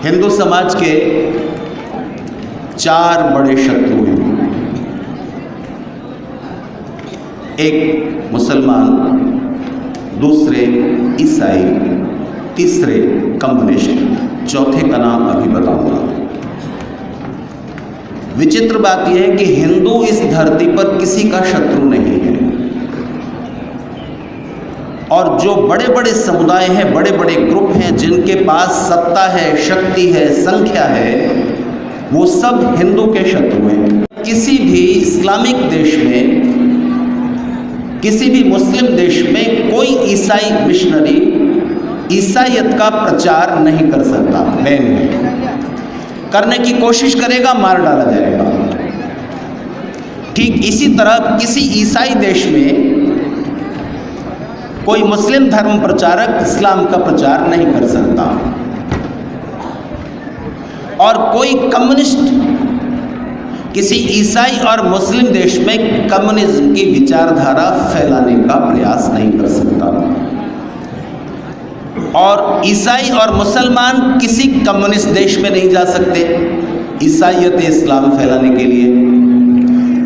हिंदू समाज के चार बड़े शत्रु हैं। एक मुसलमान, दूसरे ईसाई, तीसरे कम्युनिस्ट, चौथे का नाम अभी बताऊंगा। विचित्र बात यह है कि हिंदू इस धरती पर किसी का शत्रु नहीं है, और जो बड़े बड़े समुदाय हैं, बड़े बड़े ग्रुप हैं जिनके पास सत्ता है, शक्ति है, संख्या है, वो सब हिंदू के शत्रु हैं। किसी भी इस्लामिक देश में, किसी भी मुस्लिम देश में कोई ईसाई मिशनरी ईसाईयत का प्रचार नहीं कर सकता। बैन है, करने की कोशिश करेगा मार डाला जाएगा। ठीक इसी तरह किसी ईसाई देश में कोई मुस्लिम धर्म प्रचारक इस्लाम का प्रचार नहीं कर सकता, और कोई कम्युनिस्ट किसी ईसाई और मुस्लिम देश में कम्युनिज्म की विचारधारा फैलाने का प्रयास नहीं कर सकता, और ईसाई और मुसलमान किसी कम्युनिस्ट देश में नहीं जा सकते ईसाईयत इस्लाम फैलाने के लिए।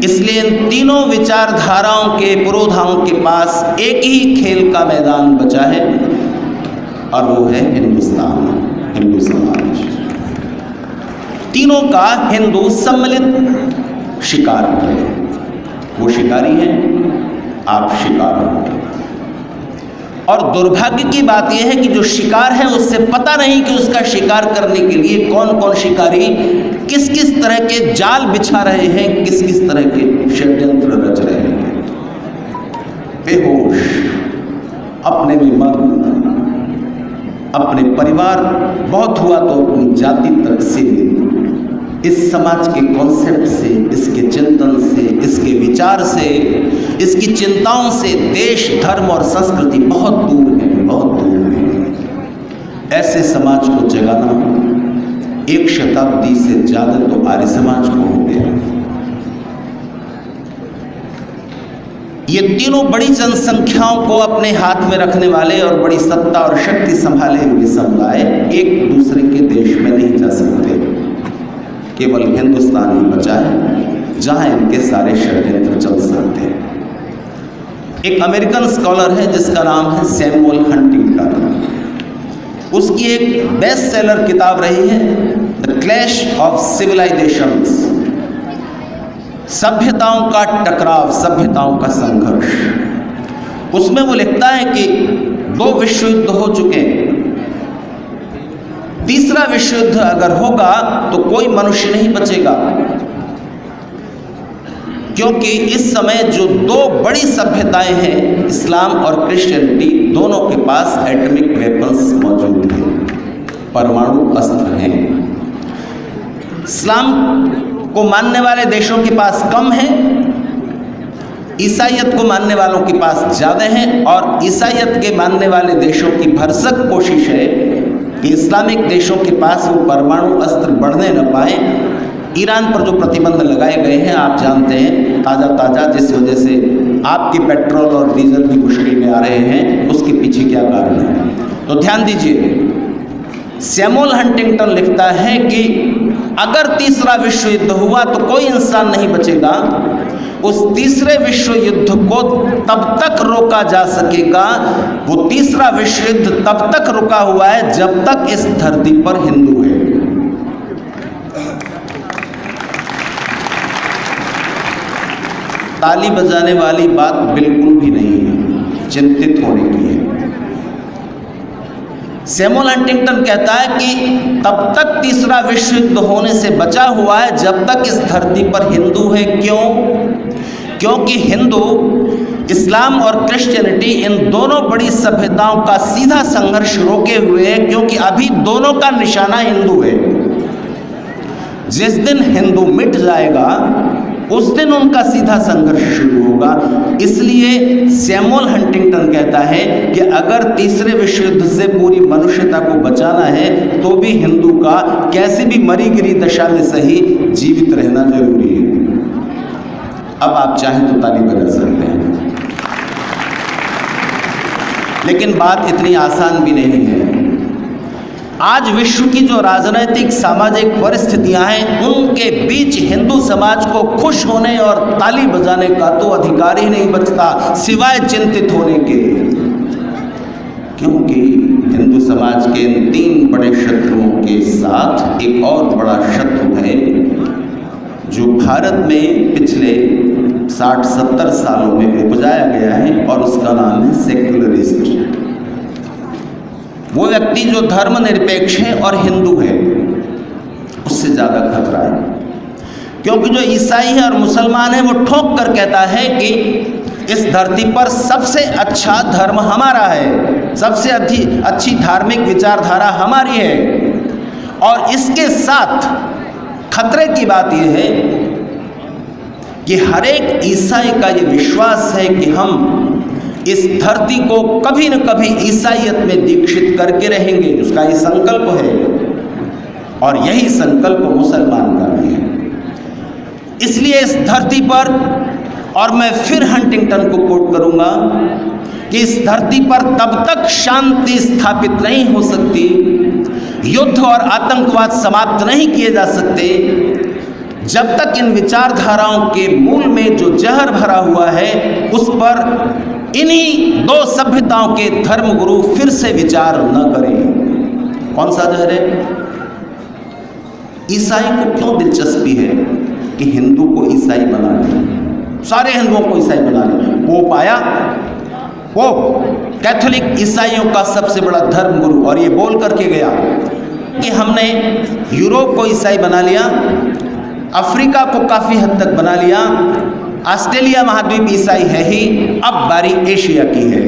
इसलिए इन तीनों विचारधाराओं के पुरोधाओं के पास एक ही खेल का मैदान बचा है, और वो है हिंदुस्तान, हिंदू समाज। तीनों का हिंदू सम्मिलित शिकार है। वो शिकारी हैं, आप शिकार हो। और दुर्भाग्य की बात यह है कि जो शिकार है उससे पता नहीं कि उसका शिकार करने के लिए कौन कौन शिकारी किस किस तरह के जाल बिछा रहे हैं, किस किस तरह के षड्यंत्र रच रहे हैं। बेहोश, अपने में मग्न, अपने परिवार, बहुत हुआ तो अपनी जाति तक से, इस समाज के कॉन्सेप्ट से, इसके चिंतन से, इसके विचार से, इसकी चिंताओं से देश, धर्म और संस्कृति बहुत दूर है, बहुत दूर है। ऐसे समाज को जगाना 1 शताब्दी से ज़्यादा तो आर्य समाज को हो गया। ये तीनों बड़ी जनसंख्याओं को अपने हाथ में रखने वाले और बड़ी सत्ता और शक्ति संभाले हुए समुदाय एक दूसरे के देश में नहीं जा सकते। केवल हिंदुस्तान ही बचा है जहां इनके सारे षड्यंत्र चल सकते हैं। एक अमेरिकन स्कॉलर है जिसका नाम है सैमुअल हंटिंगटन। उसकी एक बेस्ट सेलर किताब रही है द क्लैश ऑफ सिविलाइजेशंस, सभ्यताओं का टकराव, सभ्यताओं का संघर्ष। उसमें वो लिखता है कि 2 विश्व युद्ध हो चुके हैं, तीसरा विश्व युद्ध अगर होगा तो कोई मनुष्य नहीं बचेगा, क्योंकि इस समय जो 2 बड़ी सभ्यताएं हैं, इस्लाम और क्रिश्चियनिटी, दोनों के पास एटॉमिक वेपन्स मौजूद हैं, परमाणु अस्त्र हैं। इस्लाम को मानने वाले देशों के पास कम है, ईसाईयत को मानने वालों के पास ज़्यादा हैं, और ईसाईयत के मानने वाले देशों की भरसक कोशिश है कि इस्लामिक देशों के पास वो परमाणु अस्त्र बढ़ने न पाए। ईरान पर जो प्रतिबंध लगाए गए हैं आप जानते हैं, ताज़ा, जिस वजह से आपके पेट्रोल और डीजल भी मुश्किल में आ रहे हैं, उसके पीछे क्या कारण है। तो ध्यान दीजिए, सैमुअल हंटिंगटन लिखता है कि अगर तीसरा विश्व युद्ध हुआ तो कोई इंसान नहीं बचेगा। उस तीसरे विश्व युद्ध को तब तक रोका जा सकेगा, वो तीसरा विश्व युद्ध तब तक रुका हुआ है जब तक इस धरती पर हिंदू है। ताली बजाने वाली बात बिल्कुल भी नहीं है, चिंतित होने की है। सैमुअल हंटिंगटन कहता है कि तब तक तीसरा विश्व युद्ध होने से बचा हुआ है जब तक इस धरती पर हिंदू है। क्यों? क्योंकि हिंदू, इस्लाम और क्रिश्चियनिटी, इन दोनों बड़ी सभ्यताओं का सीधा संघर्ष रोके हुए है, क्योंकि अभी दोनों का निशाना हिंदू है। जिस दिन हिंदू मिट जाएगा उस दिन उनका सीधा संघर्ष शुरू होगा। इसलिए सैमुअल हंटिंगटन कहता है कि अगर तीसरे विश्व युद्ध से पूरी मनुष्यता को बचाना है तो भी हिंदू का कैसे भी मरी गिरी दशा में सही जीवित रहना जरूरी है। अब आप चाहें तो ताली बजा सकते हैं, लेकिन बात इतनी आसान भी नहीं है। आज विश्व की जो राजनीतिक सामाजिक परिस्थितियां हैं, उनके बीच हिंदू समाज को खुश होने और ताली बजाने का तो अधिकार ही नहीं बचता सिवाय चिंतित होने के। क्योंकि हिंदू समाज के इन 3 बड़े शत्रुओं के साथ एक और बड़ा शत्रु है जो भारत में पिछले 60-70 सालों में उपजाया गया है, और उसका नाम है सेक्युलरिस्ट। वो व्यक्ति जो धर्मनिरपेक्ष है और हिंदू है, उससे ज़्यादा खतरा है। क्योंकि जो ईसाई है और मुसलमान है, वो ठोक कर कहता है कि इस धरती पर सबसे अच्छा धर्म हमारा है, सबसे अच्छी धार्मिक विचारधारा हमारी है। और इसके साथ खतरे की बात यह है कि हर एक ईसाई का ये विश्वास है कि हम इस धरती को कभी न कभी ईसाईयत में दीक्षित करके रहेंगे, उसका ये संकल्प है। और यही संकल्प मुसलमान का भी है। इसलिए इस धरती पर, और मैं फिर हंटिंगटन को कोट करूंगा कि इस धरती पर तब तक शांति स्थापित नहीं हो सकती, युद्ध और आतंकवाद समाप्त नहीं किए जा सकते, जब तक इन विचारधाराओं के मूल में जो जहर भरा हुआ है उस पर इन्हीं 2 सभ्यताओं के धर्मगुरु फिर से विचार न करें। कौन सा जहर है? ईसाई को क्यों दिलचस्पी है कि हिंदू को ईसाई बना ले, सारे हिंदुओं को ईसाई बना ले? पोप आया, पोप कैथोलिक ईसाइयों का सबसे बड़ा धर्मगुरु, और ये बोल करके गया कि हमने यूरोप को ईसाई बना लिया, अफ्रीका को काफ़ी हद तक बना लिया, ऑस्ट्रेलिया महाद्वीप ईसाई है ही, अब बारी एशिया की है।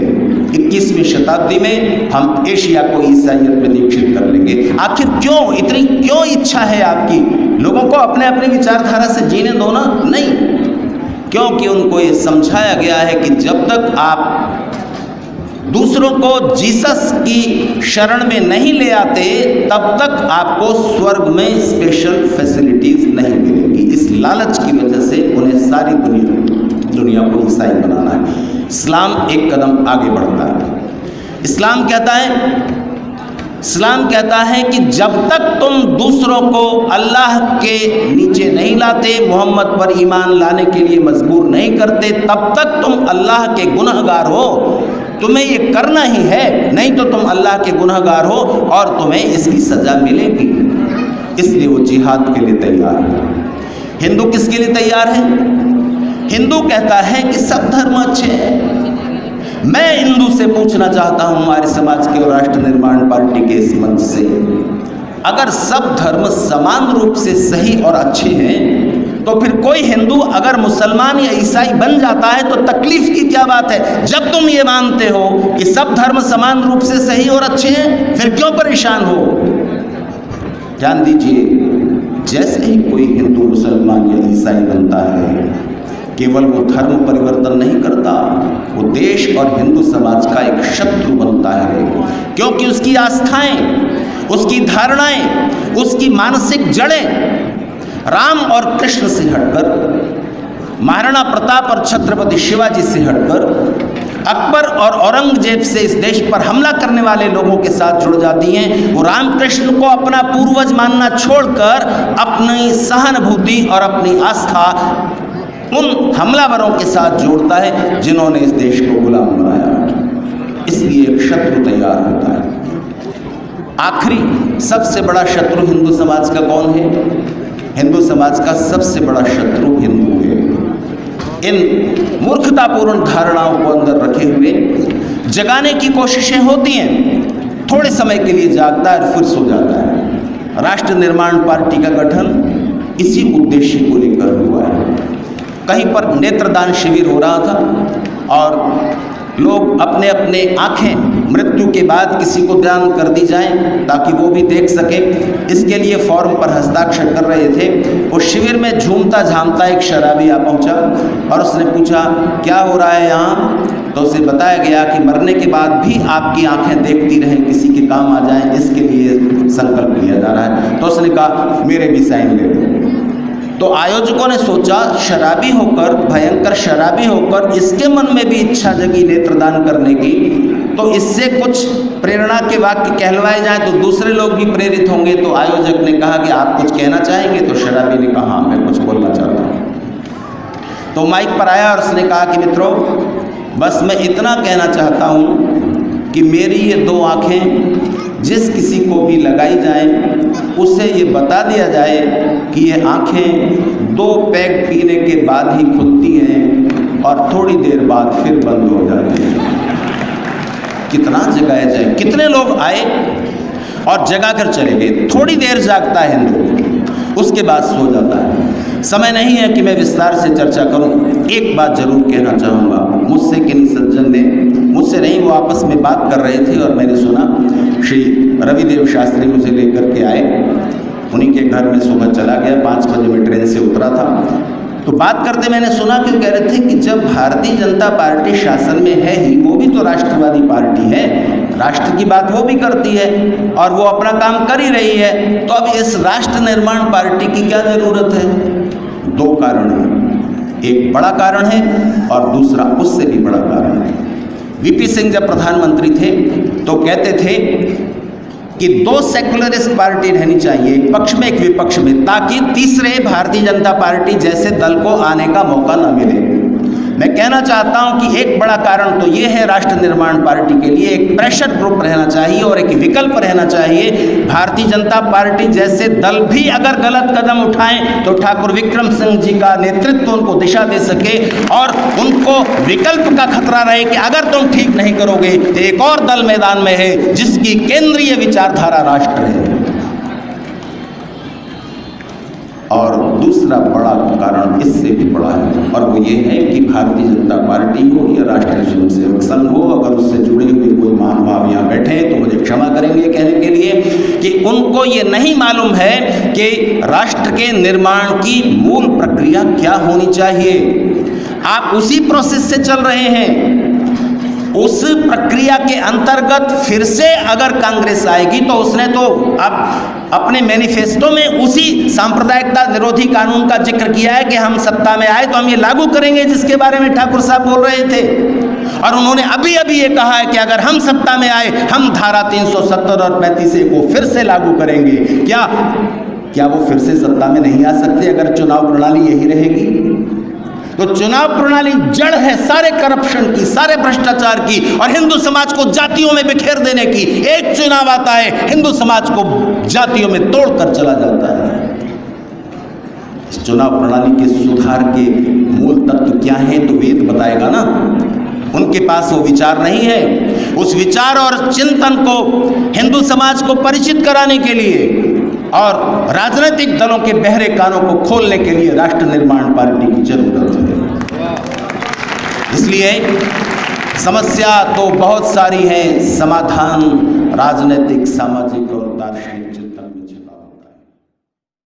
21वीं शताब्दी में हम एशिया को ईसाईयत में दीक्षित कर लेंगे। आखिर क्यों, इतनी क्यों इच्छा है आपकी? लोगों को अपने अपने विचारधारा से जीने दो ना। नहीं, क्योंकि उनको ये समझाया गया है कि जब तक आप दूसरों को जीसस की शरण में नहीं ले आते, तब तक आपको स्वर्ग में स्पेशल फैसिलिटीज नहीं मिलेगी। इस लालच की वजह से उन्हें सारी दुनिया को ईसाई बनाना है। इस्लाम एक कदम आगे बढ़ता है। इस्लाम कहता है कि जब तक तुम दूसरों को अल्लाह के नीचे नहीं लाते, मोहम्मद पर ईमान लाने के लिए मजबूर नहीं करते, तब तक तुम अल्लाह के गुनहगार हो। तुम्हें ये करना ही है, नहीं तो तुम अल्लाह के गुनहगार हो और तुम्हें इसकी सज़ा मिलेगी। इसलिए वो जिहाद के लिए तैयार है। हिंदू किसके लिए तैयार है? हिंदू कहता है कि सब धर्म अच्छे हैं। मैं हिंदू से पूछना चाहता हूँ, हमारे समाज के और राष्ट्र निर्माण पार्टी के इस मंच से, अगर सब धर्म समान रूप से सही और अच्छे हैं, तो फिर कोई हिंदू अगर मुसलमान या ईसाई बन जाता है तो तकलीफ की क्या बात है? जब तुम ये मानते हो कि सब धर्म समान रूप से सही और अच्छे हैं, फिर क्यों परेशान हो? ध्यान दीजिए, जैसे ही कोई हिंदू मुसलमान या ईसाई बनता है, केवल वो धर्म परिवर्तन नहीं करता, वो देश और हिंदू समाज का एक शत्रु बनता है। क्योंकि उसकी आस्थाएं, उसकी धारणाएं, उसकी मानसिक जड़ें राम और कृष्ण से हटकर, महाराणा प्रताप और छत्रपति शिवाजी से हटकर, अकबर और औरंगजेब से इस देश पर हमला करने वाले लोगों के साथ जुड़ जाती हैं। वो रामकृष्ण को अपना पूर्वज मानना छोड़कर अपनी सहानुभूति और अपनी आस्था उन हमलावरों के साथ जोड़ता है जिन्होंने इस देश को गुलाम बनाया। इसलिए एक शत्रु तैयार होता है। आखिरी सबसे बड़ा शत्रु हिंदू समाज का कौन है? हिंदू समाज का सबसे बड़ा शत्रु हिंदू है। इन मूर्खतापूर्ण धारणाओं को अंदर रखे हुए जगाने की कोशिशें होती हैं, थोड़े समय के लिए जागता है और फिर सो जाता है। राष्ट्र निर्माण पार्टी का गठन इसी उद्देश्य को लेकर हुआ है। कहीं पर नेत्रदान शिविर हो रहा था और लोग अपने अपने आंखें मृत्यु के बाद किसी को दान कर दी जाएं ताकि वो भी देख सके, इसके लिए फॉर्म पर हस्ताक्षर कर रहे थे। उस शिविर में झूमता झामता एक शराबी आ पहुंचा और उसने पूछा, क्या हो रहा है यहाँ? तो उसे बताया गया कि मरने के बाद भी आपकी आंखें देखती रहें, किसी के काम आ जाएं, इसके लिए संकल्प लिया जा रहा है। तो उसने कहा, मेरे भी साइन ले लो। तो आयोजकों ने सोचा, शराबी होकर, भयंकर शराबी होकर, इसके मन में भी इच्छा जगी नेत्रदान करने की, तो इससे कुछ प्रेरणा के वाक्य कहलवाए जाएं तो दूसरे लोग भी प्रेरित होंगे। तो आयोजक ने कहा कि आप कुछ कहना चाहेंगे? तो शराबी ने कहा, हाँ मैं कुछ बोलना चाहता हूँ। तो माइक पर आया और उसने कहा कि मित्रों, बस मैं इतना कहना चाहता हूँ कि मेरी ये दो आँखें जिस किसी को भी लगाई जाएं उसे ये बता दिया जाए कि ये आँखें 2 पैग पीने के बाद ही खुलती हैं और थोड़ी देर बाद फिर बंद हो जाती हैं। कितना जगाया जाए? कितने लोग आए और जगा कर चले गए। थोड़ी देर जागता है हिंदू, उसके बाद सो जाता है। समय नहीं है कि मैं विस्तार से चर्चा करूं। एक बात जरूर कहना चाहूँगा। मुझसे किन्हीं सज्जन ने, मुझसे नहीं, वो आपस में बात कर रहे थे और मैंने सुना श्री रविदेव शास्त्री मुझे लेकर के आए। उन्हीं के घर में सुबह चला गया, 5 बजे में ट्रेन से उतरा था। तो बात करते मैंने सुना कि कह रहे थे कि जब भारतीय जनता पार्टी शासन में है ही, वो भी तो राष्ट्रवादी पार्टी है, राष्ट्र की बात वो भी करती है और वो अपना काम कर ही रही है, तो अब इस राष्ट्र निर्माण पार्टी की क्या जरूरत है? 2 कारण हैं। एक बड़ा कारण है और दूसरा उससे भी बड़ा कारण है। वीपी सिंह जब प्रधानमंत्री थे तो कहते थे कि 2 सेकुलरिस्ट पार्टी रहनी चाहिए, एक पक्ष में एक विपक्ष में, ताकि तीसरे भारतीय जनता पार्टी जैसे दल को आने का मौका न मिले। मैं कहना चाहता हूं कि एक बड़ा कारण तो ये है राष्ट्र निर्माण पार्टी के लिए एक प्रेशर ग्रुप रहना चाहिए और एक विकल्प रहना चाहिए। भारतीय जनता पार्टी जैसे दल भी अगर गलत कदम उठाएं तो ठाकुर विक्रम सिंह जी का नेतृत्व उनको दिशा दे सके और उनको विकल्प का खतरा रहे कि अगर तुम ठीक नहीं करोगे तो एक और दल मैदान में है जिसकी केंद्रीय विचारधारा राष्ट्र है। और दूसरा बड़ा कारण इससे भी बड़ा है और वो ये है कि भारतीय जनता पार्टी हो या राष्ट्रीय स्वयंसेवक संघ हो, अगर उससे जुड़े हुए कोई महानुभाव यहाँ बैठे हैं तो मुझे क्षमा करेंगे कहने के लिए कि उनको ये नहीं मालूम है कि राष्ट्र के निर्माण की मूल प्रक्रिया क्या होनी चाहिए। आप उसी प्रोसेस से चल रहे हैं। उस प्रक्रिया के अंतर्गत फिर से अगर कांग्रेस आएगी तो उसने तो अब अपने मैनिफेस्टो में उसी सांप्रदायिकता निरोधी कानून का जिक्र किया है कि हम सत्ता में आए तो हम ये लागू करेंगे, जिसके बारे में ठाकुर साहब बोल रहे थे। और उन्होंने अभी अभी ये कहा है कि अगर हम सत्ता में आए हम धारा 370 और 35A को फिर से लागू करेंगे। क्या वो फिर से सत्ता में नहीं आ सकते अगर चुनाव प्रणाली यही रहेगी? तो चुनाव प्रणाली जड़ है सारे करप्शन की, सारे भ्रष्टाचार की और हिंदू समाज को जातियों में बिखेर देने की। एक चुनाव आता है, हिंदू समाज को जातियों में तोड़कर चला जाता है। इस चुनाव प्रणाली के सुधार के मूल तत्व क्या है तो वेद बताएगा ना। उनके पास वो विचार नहीं है। उस विचार और चिंतन को हिंदू समाज को परिचित कराने के लिए और राजनीतिक दलों के बहरे कानों को खोलने के लिए राष्ट्र निर्माण पार्टी की जरूरत है। इसलिए समस्या तो बहुत सारी है, समाधान राजनीतिक, सामाजिक और दार्शनिक